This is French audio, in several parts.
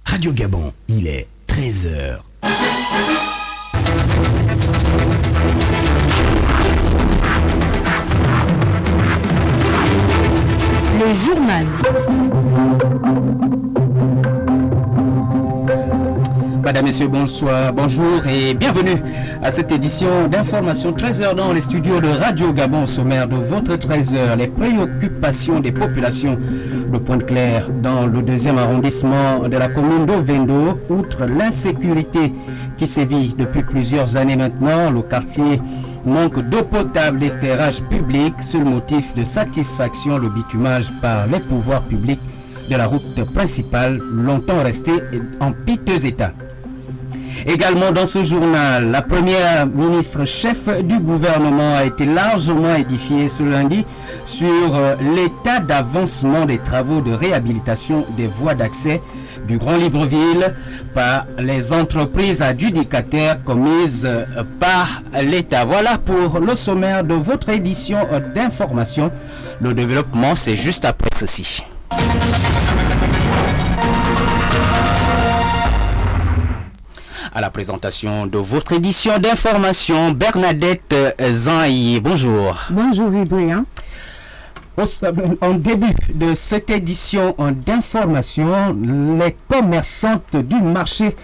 Radio Gabon, il est 13h. Le journal. Madame, Messieurs, bonsoir, bonjour et bienvenue à cette édition d'information 13h dans les studios de Radio Gabon. Au sommaire de votre 13h, les préoccupations des populations de Pointe-Claire dans le 2e arrondissement de la commune d'Ovendo. Outre l'insécurité qui sévit depuis plusieurs années maintenant, le quartier manque d'eau potable, d'éclairage public. Seul motif de satisfaction, le bitumage par les pouvoirs publics de la route principale, longtemps restée en piteux état. Également dans ce journal, la première ministre chef du gouvernement a été largement édifiée ce lundi sur l'état d'avancement des travaux de réhabilitation des voies d'accès du Grand Libreville par les entreprises adjudicataires commises par l'État. Voilà pour le sommaire de votre édition d'information. Le développement, c'est juste après ceci. À la présentation de votre édition d'information, Bernadette Zanyi. Bonjour. Bonjour, Vibrian. En début de cette édition d'information, les commerçantes du marché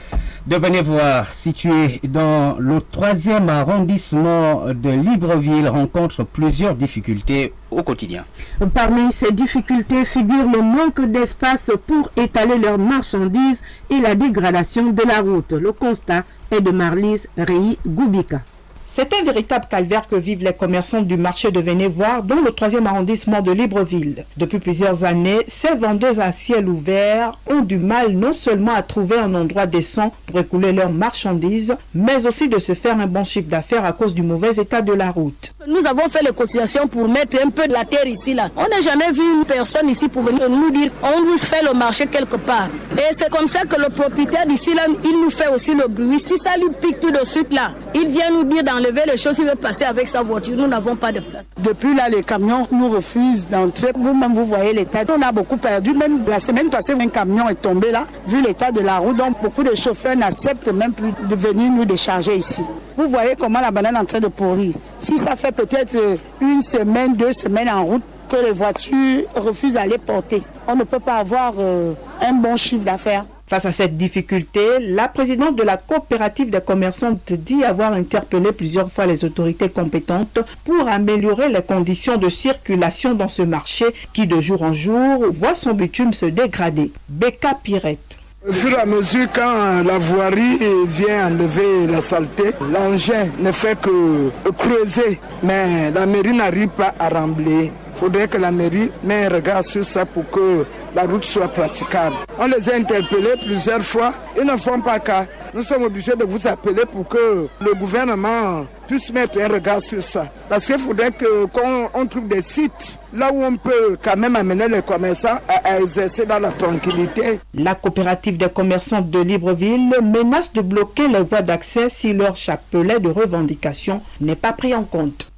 de Venez-Voir, situé dans le 3e arrondissement de Libreville, rencontrent plusieurs difficultés au quotidien. Parmi ces difficultés figure le manque d'espace pour étaler leurs marchandises et la dégradation de la route. Le constat est de Marlise Rei-Goubika. C'est un véritable calvaire que vivent les commerçants du marché de Venez-Voir dans le 3e arrondissement de Libreville. Depuis plusieurs années, ces vendeuses à ciel ouvert ont du mal non seulement à trouver un endroit décent pour écouler leurs marchandises, mais aussi de se faire un bon chiffre d'affaires à cause du mauvais état de la route. Nous avons fait les cotisations pour mettre un peu de la terre ici. Là. On n'a jamais vu une personne ici pour venir nous dire on vous fait le marché quelque part. Et c'est comme ça que le propriétaire d'ici, là, il nous fait aussi le bruit. Si ça lui pique tout de suite, là, il vient nous dire d'enlever les choses, il veut passer avec sa voiture. Nous n'avons pas de place. Depuis là, les camions nous refusent d'entrer. Vous-même, vous voyez l'état. On a beaucoup perdu. Même la semaine passée, un camion est tombé là, vu l'état de la route. Donc, beaucoup de chauffeurs n'acceptent même plus de venir nous décharger ici. Vous voyez comment la banane est en train de pourrir. Si ça fait peut-être une semaine, 2 semaines en route, que les voitures refusent d'aller porter, on ne peut pas avoir un bon chiffre d'affaires. Face à cette difficulté, la présidente de la coopérative des commerçantes dit avoir interpellé plusieurs fois les autorités compétentes pour améliorer les conditions de circulation dans ce marché qui de jour en jour voit son bitume se dégrader. Becca Pirette. Au fur et à mesure, quand la voirie vient enlever la saleté, l'engin ne fait que creuser, mais la mairie n'arrive pas à remblayer. Il faudrait que la mairie mette un regard sur ça pour que la route soit praticable. On les a interpellés plusieurs fois, ils ne font pas cas. Nous sommes obligés de vous appeler pour que le gouvernement puisse mettre un regard sur ça. Parce qu'il faudrait qu'on trouve des sites là où on peut quand même amener les commerçants à exercer dans la tranquillité. La coopérative des commerçants de Libreville menace de bloquer les voies d'accès si leur chapelet de revendication n'est pas pris en compte.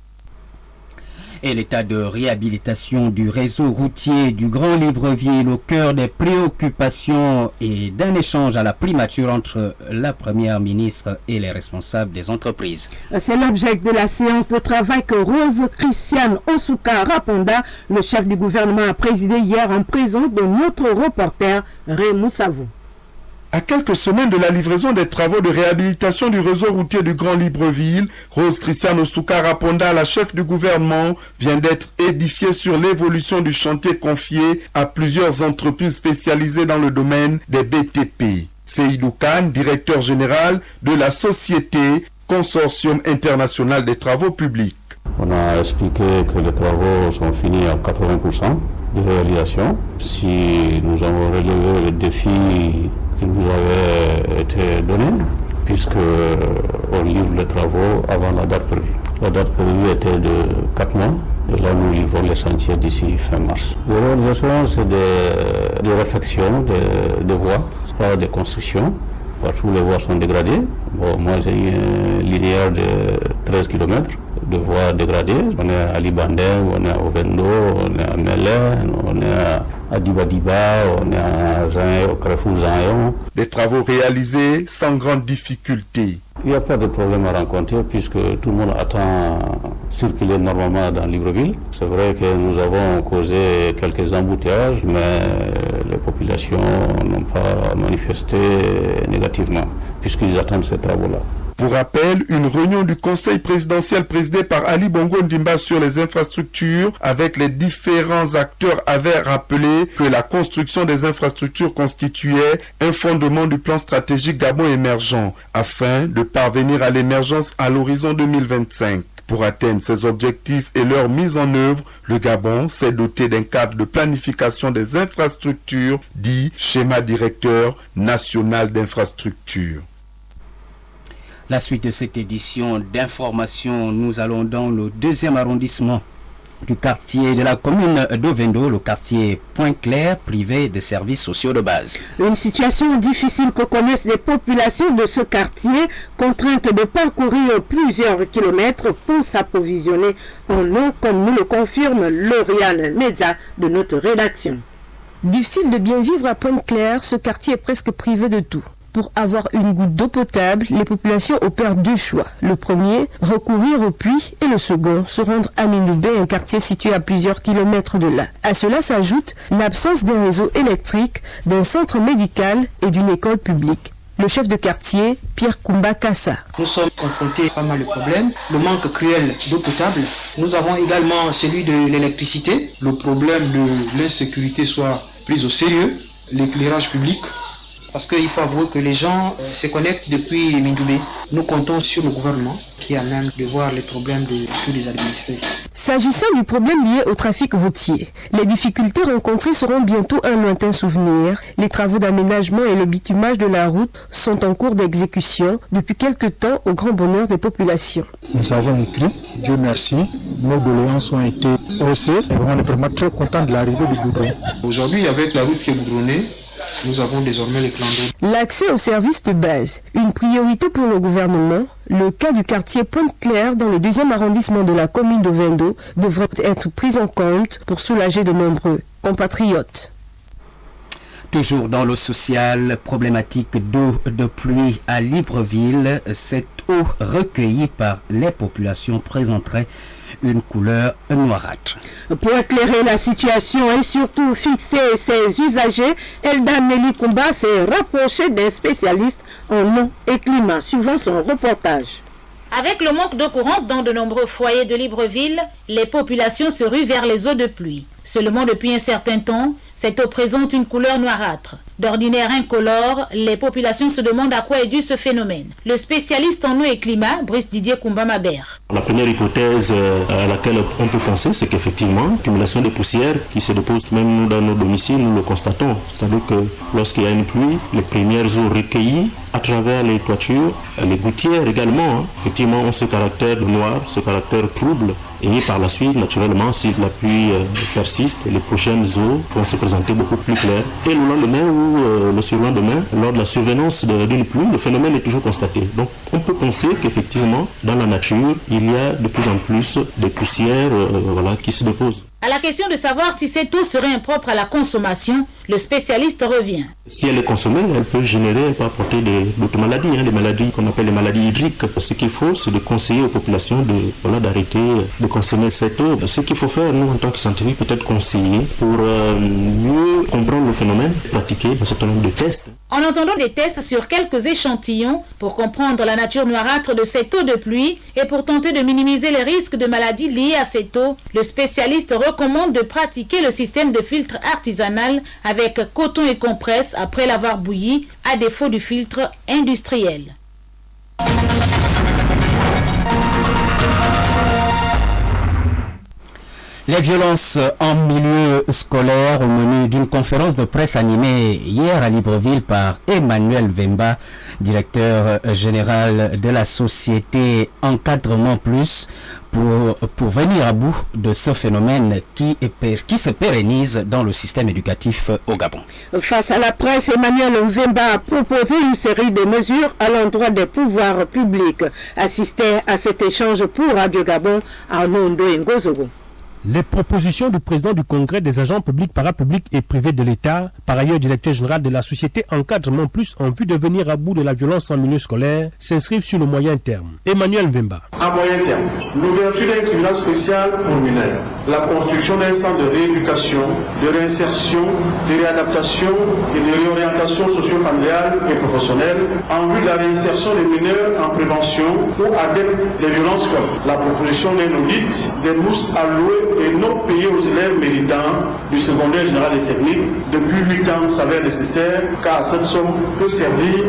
Et l'état de réhabilitation du réseau routier du Grand Libreville au cœur des préoccupations et d'un échange à la primature entre la première ministre et les responsables des entreprises. C'est l'objet de la séance de travail que Rose Christiane Osuka Raponda, le chef du gouvernement, a présidé hier en présence de notre reporter Raymond Savou. À quelques semaines de la livraison des travaux de réhabilitation du réseau routier du Grand Libreville, Rose Christiane Osuka Raponda, la chef du gouvernement, vient d'être édifiée sur l'évolution du chantier confié à plusieurs entreprises spécialisées dans le domaine des BTP. Seydou Khan, directeur général de la société Consortium International des Travaux Publics. On a expliqué que les travaux sont finis à 80% de réalisation. Si nous avons relevé le défi qui nous avait été donné, puisqu'on livre les travaux avant la date prévue. La date prévue était de 4 mois, et là nous livrons les chantiers d'ici fin mars. Les réalisations, c'est des réfections, des voies, pas des constructions. Partout les voies sont dégradées. Bon, moi j'ai une linéaire de 13 km de voies dégradées. On est à Libandé, on est à Ovendo, on est à Melé, on est à Dibadiba, on est à Zaï, au Carrefour Zaïon. Des travaux réalisés sans grande difficulté. Il n'y a pas de problème à rencontrer puisque tout le monde attend circuler normalement dans Libreville. C'est vrai que nous avons causé quelques embouteillages, mais les populations n'ont pas manifesté négativement puisqu'ils attendent ces travaux-là. Pour rappel, une réunion du Conseil présidentiel présidée par Ali Bongo Ndimba sur les infrastructures avec les différents acteurs avait rappelé que la construction des infrastructures constituait un fondement du plan stratégique Gabon émergent afin de parvenir à l'émergence à l'horizon 2025. Pour atteindre ces objectifs et leur mise en œuvre, le Gabon s'est doté d'un cadre de planification des infrastructures dit schéma directeur national d'infrastructures. La suite de cette édition d'information, nous allons dans le 2e arrondissement du quartier de la commune d'Ovendo, le quartier Pointe-Claire, privé de services sociaux de base. Une situation difficile que connaissent les populations de ce quartier, contraintes de parcourir plusieurs kilomètres pour s'approvisionner en eau, comme nous le confirme Lauriane Meza de notre rédaction. Difficile de bien vivre à Pointe-Claire, ce quartier est presque privé de tout. Pour avoir une goutte d'eau potable, les populations opèrent deux choix. Le premier, recourir au puits, et le second, se rendre à Minoubé, un quartier situé à plusieurs kilomètres de là. À cela s'ajoute l'absence d'un réseau électrique, d'un centre médical et d'une école publique. Le chef de quartier, Pierre Koumba Kassa. Nous sommes confrontés à pas mal de problèmes. Le manque cruel d'eau potable. Nous avons également celui de l'électricité. Le problème de l'insécurité soit pris au sérieux. L'éclairage public. Parce qu'il faut avouer que les gens se connectent depuis Mindoubé. Nous comptons sur le gouvernement qui a même de voir les problèmes de tous les administrés. S'agissant du problème lié au trafic routier, les difficultés rencontrées seront bientôt un lointain souvenir. Les travaux d'aménagement et le bitumage de la route sont en cours d'exécution depuis quelque temps au grand bonheur des populations. Nous avons écrit, Dieu merci, nos doléances ont été haussées et on est vraiment très content de l'arrivée du goudron. Aujourd'hui, avec la route qui est goudronnée, nous avons désormais les plans d'eau. L'accès aux services de base, une priorité pour le gouvernement. Le cas du quartier Pointe-Claire dans le 2e arrondissement de la commune d'Ovendo devrait être pris en compte pour soulager de nombreux compatriotes. Toujours dans l'eau sociale, problématique d'eau de pluie à Libreville, cette eau recueillie par les populations présenterait une couleur noirâtre. Pour éclairer la situation et surtout fixer ses usagers, Elda Nelly Koumba s'est rapproché d'un spécialiste en eau et climat, suivant son reportage. Avec le manque d'eau courante dans de nombreux foyers de Libreville, les populations se ruent vers les eaux de pluie. Seulement depuis un certain temps, cette eau présente une couleur noirâtre. D'ordinaire incolore, les populations se demandent à quoi est dû ce phénomène. Le spécialiste en eau et climat, Brice Didier Koumba-Mabert. La première hypothèse à laquelle on peut penser, c'est qu'effectivement, l'accumulation des poussières qui se déposent même nous dans nos domiciles, nous le constatons. C'est-à-dire que lorsqu'il y a une pluie, les premières eaux recueillies à travers les toitures, les gouttières également, effectivement ont ce caractère noir, ce caractère trouble. Et par la suite, naturellement, si la pluie persiste, les prochaines eaux vont se présenter beaucoup plus claires. Et le lendemain ou le surlendemain, lors de la survenance d'une pluie, le phénomène est toujours constaté. Donc on peut penser qu'effectivement, dans la nature, il y a de plus en plus de poussières qui se déposent. À la question de savoir si cette eau serait impropre à la consommation, le spécialiste revient. Si elle est consommée, elle peut générer, elle peut apporter d'autres maladies, les maladies qu'on appelle les maladies hydriques. Ce qu'il faut, c'est de conseiller aux populations d'arrêter de consommer cette eau. Ce qu'il faut faire, nous, en tant que scientifiques, peut-être conseiller pour mieux comprendre le phénomène, pratiquer un certain nombre de tests. En entendant des tests sur quelques échantillons pour comprendre la nature noirâtre de cette eau de pluie et pour tenter de minimiser les risques de maladies liées à cette eau, le spécialiste recommande de pratiquer le système de filtre artisanal avec coton et compresse après l'avoir bouilli, à défaut du filtre industriel. Les violences en milieu scolaire au menu d'une conférence de presse animée hier à Libreville par Emmanuel Vemba, directeur général de la société Encadrement Plus, pour venir à bout de ce phénomène qui se pérennise dans le système éducatif au Gabon. Face à la presse, Emmanuel Vemba a proposé une série de mesures à l'endroit des pouvoirs publics. Assistait à cet échange pour Radio Gabon, Arnaud Ndoyengozogo. Les propositions du président du Congrès des agents publics, parapublics et privés de l'État, par ailleurs directeur général de la société Encadrement Plus en vue de venir à bout de la violence en milieu scolaire, s'inscrivent sur le moyen terme. Emmanuel Mbemba. À moyen terme, l'ouverture d'un tribunal spécial pour mineurs, la construction d'un centre de rééducation, de réinsertion, de réadaptation et de réorientation socio-familiale et professionnelle en vue de la réinsertion des mineurs en prévention ou adeptes des violences scolaires. La proposition d'un audit des bourses allouées et non payées aux élèves méritants du secondaire général et technique depuis 8 ans s'avère nécessaire car cette somme peut servir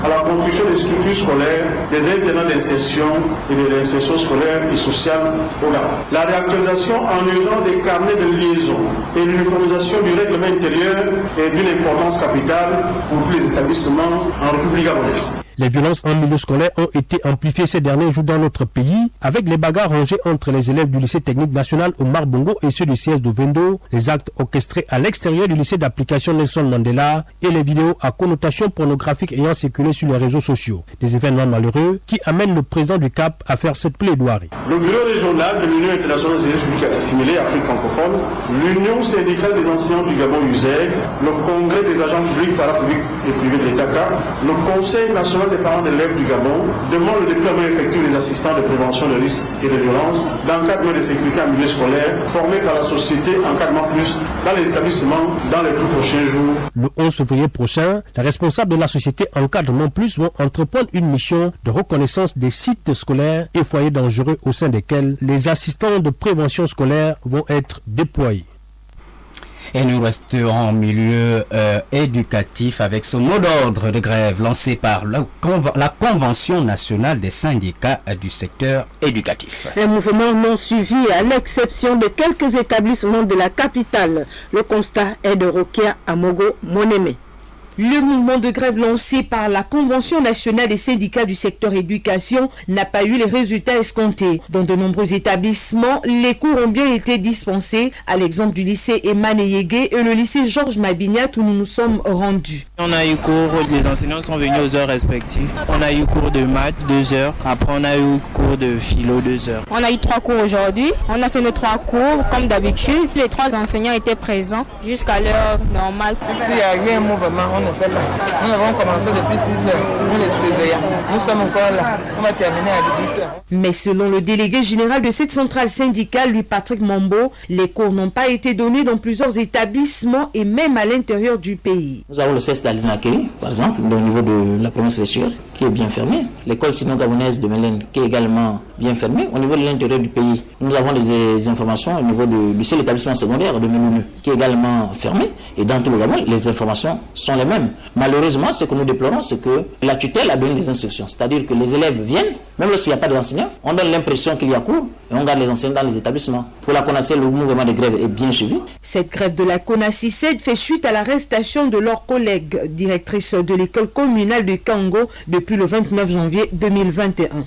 à la construction des structures scolaires, des internats d'insertion et de réinsertion scolaire et sociale au Gabon. La réactualisation en urgence des carnets de liaison et l'uniformisation du règlement intérieur est d'une importance capitale pour tous les établissements en République gabonaise. Les violences en milieu scolaire ont été amplifiées ces derniers jours dans notre pays, avec les bagarres rangées entre les élèves du lycée technique national Omar Bongo et ceux du CS de Vendo, les actes orchestrés à l'extérieur du lycée d'application Nelson Mandela et les vidéos à connotation pornographique ayant circulé sur les réseaux sociaux. Des événements malheureux qui amènent le président du CAP à faire cette plaidoirie. Le bureau régional de l'Union internationale des républiques assimilées Afrique francophone, l'Union syndicale des enseignants du Gabon USEG, le Congrès des agents publics, parapublics et privés de l'État CAP, le Conseil national des parents d'élèves du Gabon demande le déploiement effectif des assistants de prévention de risques et de violences d'encadrement de sécurité en milieu scolaire formés par la société Encadrement Plus dans les établissements dans les tout prochains jours. Le 11 février prochain, les responsables de la société Encadrement Plus vont entreprendre une mission de reconnaissance des sites scolaires et foyers dangereux au sein desquels les assistants de prévention scolaire vont être déployés. Et nous restons en milieu éducatif avec ce mot d'ordre de grève lancé par la Convention nationale des syndicats du secteur éducatif. Un mouvement non suivi à l'exception de quelques établissements de la capitale. Le constat est de Rokia Amogo Moneme. Le mouvement de grève lancé par la Convention nationale des syndicats du secteur éducation n'a pas eu les résultats escomptés. Dans de nombreux établissements, les cours ont bien été dispensés, à l'exemple du lycée Emmanuel Yégué et le lycée Georges Mabignat où nous nous sommes rendus. On a eu cours, les enseignants sont venus aux heures respectives. On a eu cours de maths 2 heures, après on a eu cours de philo 2 heures. On a eu 3 cours aujourd'hui, on a fait nos 3 cours comme d'habitude. Les 3 enseignants étaient présents jusqu'à l'heure normale. S'il y a eu un mouvement, on ne sait pas. Nous avons commencé depuis 6 heures. Nous les surveillons. Nous sommes encore là. On va terminer à 18 heures. Mais selon le délégué général de cette centrale syndicale, lui Patrick Mambo, les cours n'ont pas été donnés dans plusieurs établissements et même à l'intérieur du pays. Nous avons le CES d'Alinakeri, par exemple, au niveau de la province de Sueur, qui est bien fermé. L'école sino-gabonaise de Mélène, qui est également bien fermée. Au niveau de l'intérieur du pays, nous avons des informations au niveau du seul établissement secondaire de Mélounu, qui est également fermé. Et dans tout le Gabon, les informations sont les mêmes. Malheureusement, ce que nous déplorons, c'est que la tutelle a donné des instructions. C'est-à-dire que les élèves viennent, même lorsqu'il n'y a pas d'enseignants, on donne l'impression qu'il y a cours et on garde les enseignants dans les établissements. Pour la CONACED, le mouvement de grève est bien suivi. Cette grève de la CONACICED fait suite à l'arrestation de leur collègue, directrice de l'école communale de Kango, depuis le 29 janvier 2021.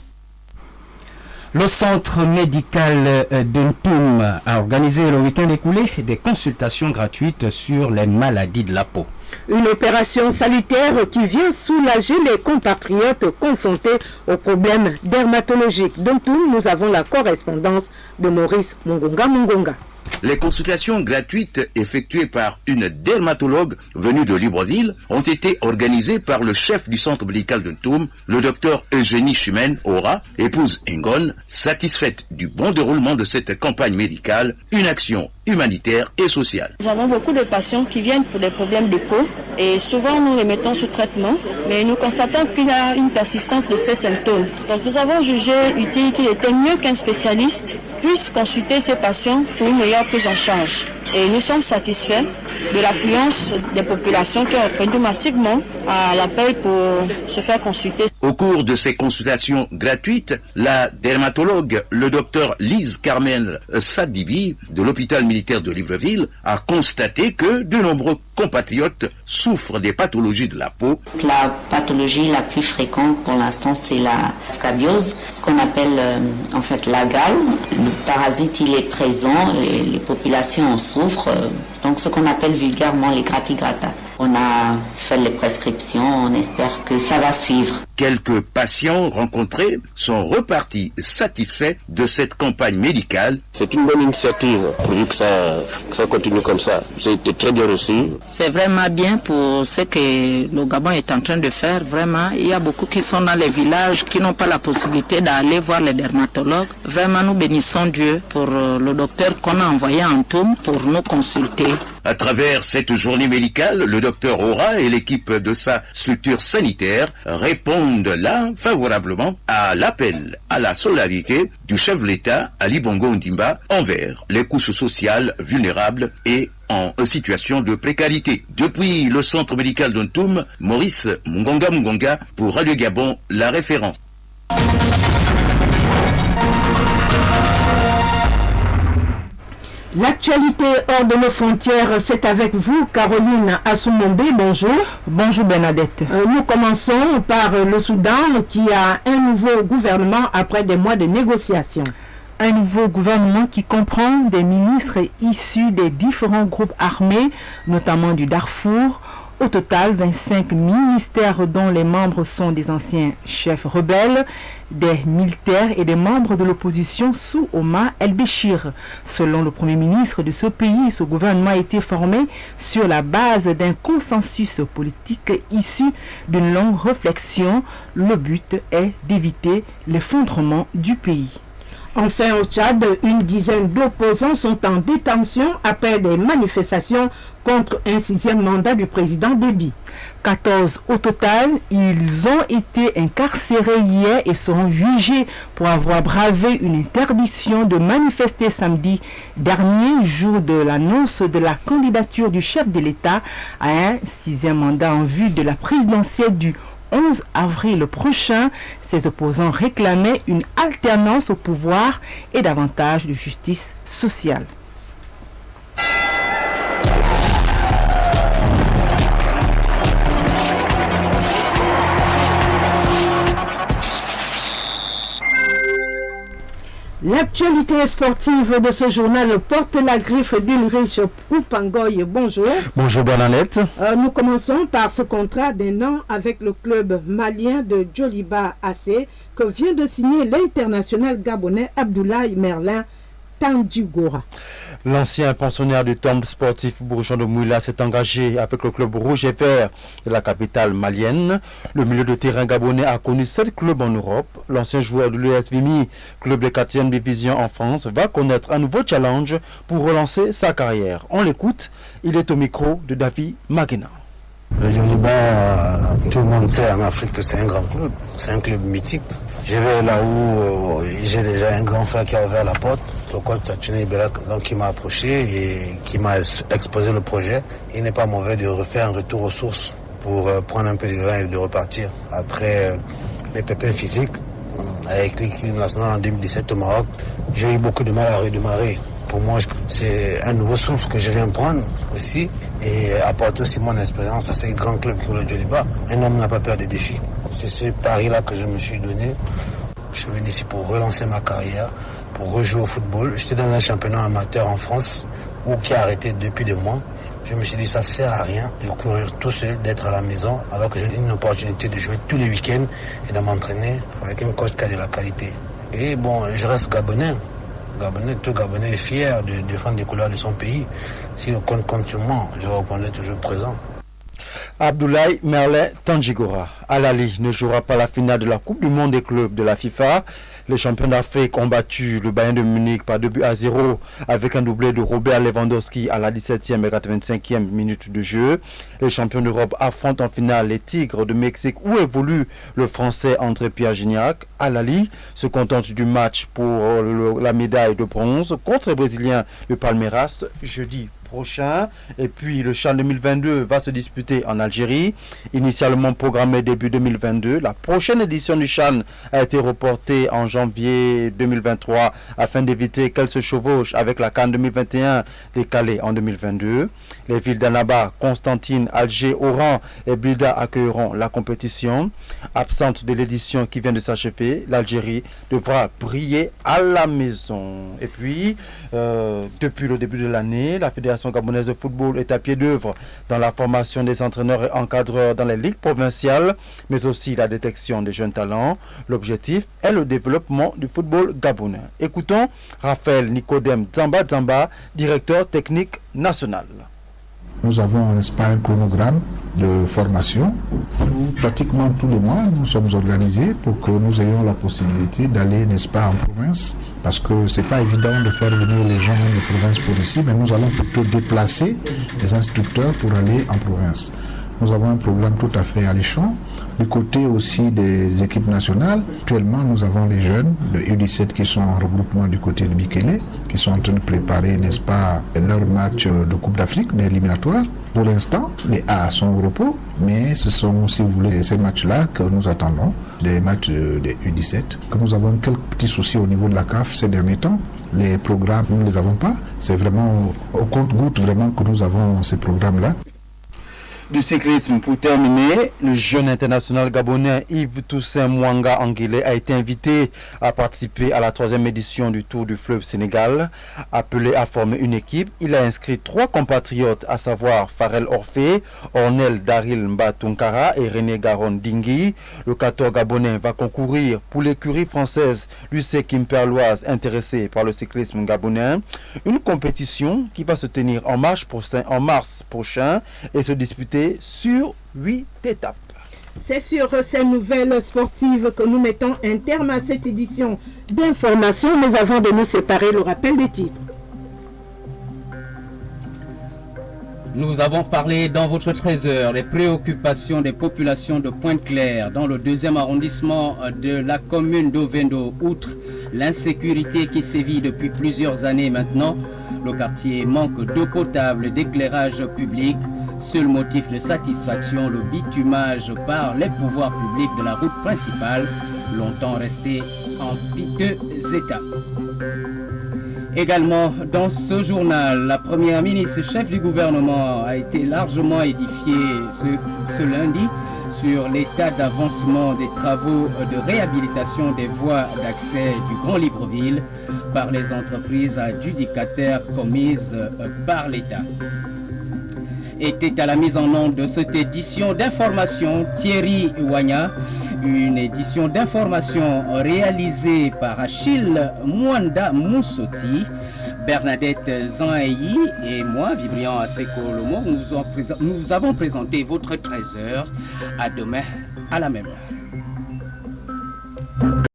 Le centre médical d'Ntoum a organisé le week-end écoulé des consultations gratuites sur les maladies de la peau. Une opération salutaire qui vient soulager les compatriotes confrontés aux problèmes dermatologiques. D'Ntoum, nous avons la correspondance de Maurice Mungonga. Les consultations gratuites effectuées par une dermatologue venue de Libreville ont été organisées par le chef du centre médical de Ntoum, le docteur Eugénie Chimène Aura, épouse Engon, satisfaite du bon déroulement de cette campagne médicale, une action humanitaire et sociale. Nous avons beaucoup de patients qui viennent pour des problèmes de peau et souvent nous les mettons sous traitement, mais nous constatons qu'il y a une persistance de ces symptômes. Donc nous avons jugé utile qu'il était mieux qu'un spécialiste puisse consulter ces patients pour une meilleure prise en charge. Et nous sommes satisfaits de l'affluence des populations qui ont répondu massivement à l'appel pour se faire consulter. Au cours de ces consultations gratuites, la dermatologue, le docteur Lise Carmen Sadibi de l'hôpital militaire de Libreville a constaté que de nombreux compatriotes souffrent des pathologies de la peau. La pathologie la plus fréquente pour l'instant c'est la scabiose, ce qu'on appelle en fait la gale. Le parasite il est présent, les populations en souffrent. Donc ce qu'on appelle vulgairement les gratigrata. On a fait les prescriptions, on espère que ça va suivre. Quelques patients rencontrés sont repartis satisfaits de cette campagne médicale. C'est une bonne initiative, pourvu que ça continue comme ça. J'ai été très bien reçu. C'est vraiment bien pour ce que le Gabon est en train de faire. Vraiment, il y a beaucoup qui sont dans les villages, qui n'ont pas la possibilité d'aller voir les dermatologues. Vraiment, nous bénissons Dieu pour le docteur qu'on a envoyé en Toum pour nous consulter. À travers cette journée médicale, le docteur Aura et l'équipe de sa structure sanitaire répondent là favorablement à l'appel à la solidarité du chef de l'État, Ali Bongo Ondimba, envers les couches sociales vulnérables et en situation de précarité. Depuis le centre médical d'Ontoum, Maurice Mungonga pour Radio Gabon, la référence. L'actualité hors de nos frontières, c'est avec vous, Caroline Assoumombe. Bonjour. Bonjour Bernadette. Nous commençons par le Soudan qui a un nouveau gouvernement après des mois de négociations. Un nouveau gouvernement qui comprend des ministres issus des différents groupes armés, notamment du Darfour. Au total, 25 ministères dont les membres sont des anciens chefs rebelles, des militaires et des membres de l'opposition sous Omar el-Béchir. Selon le Premier ministre de ce pays, ce gouvernement a été formé sur la base d'un consensus politique issu d'une longue réflexion. Le but est d'éviter l'effondrement du pays. Enfin, au Tchad, une dizaine d'opposants sont en détention après des manifestations contre un 6e mandat du président Déby. 14 au total, ils ont été incarcérés hier et seront jugés pour avoir bravé une interdiction de manifester samedi dernier, jour de l'annonce de la candidature du chef de l'État à un 6e mandat en vue de la présidentielle du 11 avril prochain. Ces opposants réclamaient une alternance au pouvoir et davantage de justice sociale. L'actualité sportive de ce journal porte la griffe d'Ulrich Poupangoy. Bonjour. Bonjour Bernadette. Nous commençons par ce contrat d'un an avec le club malien de Djoliba AC que vient de signer l'international gabonais Abdoulaye Merlin Tandjigora. L'ancien pensionnaire du temple sportif bourgeois de Mouila s'est engagé avec le club rouge et vert de la capitale malienne. Le milieu de terrain gabonais a connu 7 clubs en Europe. L'ancien joueur de l'US Vimy, club de 4e division en France, va connaître un nouveau challenge pour relancer sa carrière. On l'écoute, il est au micro de David Maguena. Le Djoliba, tout le monde sait en Afrique que c'est un grand club, c'est un club mythique. Je vais là où j'ai déjà un grand frère qui a ouvert la porte, le coach Satune Ibera, donc qui m'a approché et qui m'a exposé le projet. Il n'est pas mauvais de refaire un retour aux sources pour prendre un peu de grain et de repartir. Après mes pépins physiques, avec l'équipe nationale en 2017 au Maroc, j'ai eu beaucoup de mal à redémarrer. Pour moi, c'est un nouveau souffle que je viens prendre aussi et apporter aussi mon expérience à ces grands clubs qui ont le Djoliba. Un homme n'a pas peur des défis. C'est ce pari-là que je me suis donné. Je suis venu ici pour relancer ma carrière, pour rejouer au football. J'étais dans un championnat amateur en France qui a arrêté depuis des mois. Je me suis dit ça sert à rien de courir tout seul, d'être à la maison, alors que j'ai une opportunité de jouer tous les week-ends et de m'entraîner avec un coach qui a de la qualité. Et bon, je reste gabonais. Tout Gabonais est fier de défendre les couleurs de son pays. Si le compte sur moi, je répondrai toujours présent. Abdoulaye Merlin Tandjigora. Al-Ali ne jouera pas la finale de la Coupe du Monde des clubs de la FIFA. Les champions d'Afrique ont battu le Bayern de Munich par 2-0 avec un doublé de Robert Lewandowski à la 17e et 85e minute de jeu. Les champions d'Europe affrontent en finale les Tigres de Mexique où évolue le Français André-Pierre Gignac. Al-Ali se contente du match pour la médaille de bronze contre les Brésiliens de Palmeiras jeudi prochain. Et puis le CHAN 2022 va se disputer en Algérie. Initialement programmé début 2022, la prochaine édition du CHAN a été reportée en janvier 2023 afin d'éviter qu'elle se chevauche avec la CAN 2021 décalée en 2022. Les villes d'Annaba, Constantine, Alger, Oran et Blida accueilleront la compétition. Absente de l'édition qui vient de s'achever, l'Algérie devra briller à la maison. Et puis, depuis le début de l'année, la Fédération gabonaise de football est à pied d'œuvre dans la formation des entraîneurs et encadreurs dans les ligues provinciales, mais aussi la détection des jeunes talents. L'objectif est le développement du football gabonais. Écoutons Raphaël Nicodème Dzamba, directeur technique national. Nous avons, n'est-ce pas, un chronogramme de formation où pratiquement tous les mois nous sommes organisés pour que nous ayons la possibilité d'aller, n'est-ce pas, en province, parce que c'est pas évident de faire venir les gens de province pour ici, mais nous allons plutôt déplacer les instructeurs pour aller en province. Nous avons un programme tout à fait alléchant. Du côté aussi des équipes nationales, actuellement nous avons les jeunes de U17 qui sont en regroupement du côté de Bikele, qui sont en train de préparer, n'est-ce pas, leur match de Coupe d'Afrique, d'éliminatoire. Pour l'instant, les A sont au repos, mais ce sont, si vous voulez, ces matchs-là que nous attendons, des matchs des U17, que nous avons quelques petits soucis au niveau de la CAF ces derniers temps. Les programmes, nous ne les avons pas. C'est vraiment au compte-gouttes vraiment que nous avons ces programmes-là. Du cyclisme, pour terminer, le jeune international gabonais Yves Toussaint Mwanga Anguilé a été invité à participer à la 3e édition du Tour du fleuve Sénégal. Appelé à former une équipe, il a inscrit 3 compatriotes, à savoir Farel Orphée, Ornel Daril Mbatunkara et René Garon Dingui. Le 14 gabonais va concourir pour l'écurie française l'UC Kimperloise intéressée par le cyclisme gabonais. Une compétition qui va se tenir en mars prochain et se disputer sur 8 étapes. C'est sur ces nouvelles sportives que nous mettons un terme à cette édition d'information, mais avant de nous séparer, le rappel des titres. Nous avons parlé dans votre 13h les préoccupations des populations de Pointe-Claire dans le 2e arrondissement de la commune d'Ovendo. Outre l'insécurité qui sévit depuis plusieurs années maintenant, le quartier manque d'eau potable et d'éclairage public. Seul motif de satisfaction, le bitumage par les pouvoirs publics de la route principale, longtemps resté en piteux état. Également, dans ce journal, la première ministre, chef du gouvernement, a été largement édifiée ce lundi sur l'état d'avancement des travaux de réhabilitation des voies d'accès du Grand Libreville par les entreprises adjudicataires commises par l'État. Était à la mise en onde de cette édition d'information Thierry Ouagna, une édition d'information réalisée par Achille Mwanda Moussoti, Bernadette Zanhaï et moi, Vibrian Aseko Lomo. Nous avons présenté votre 13h. À demain à la même heure.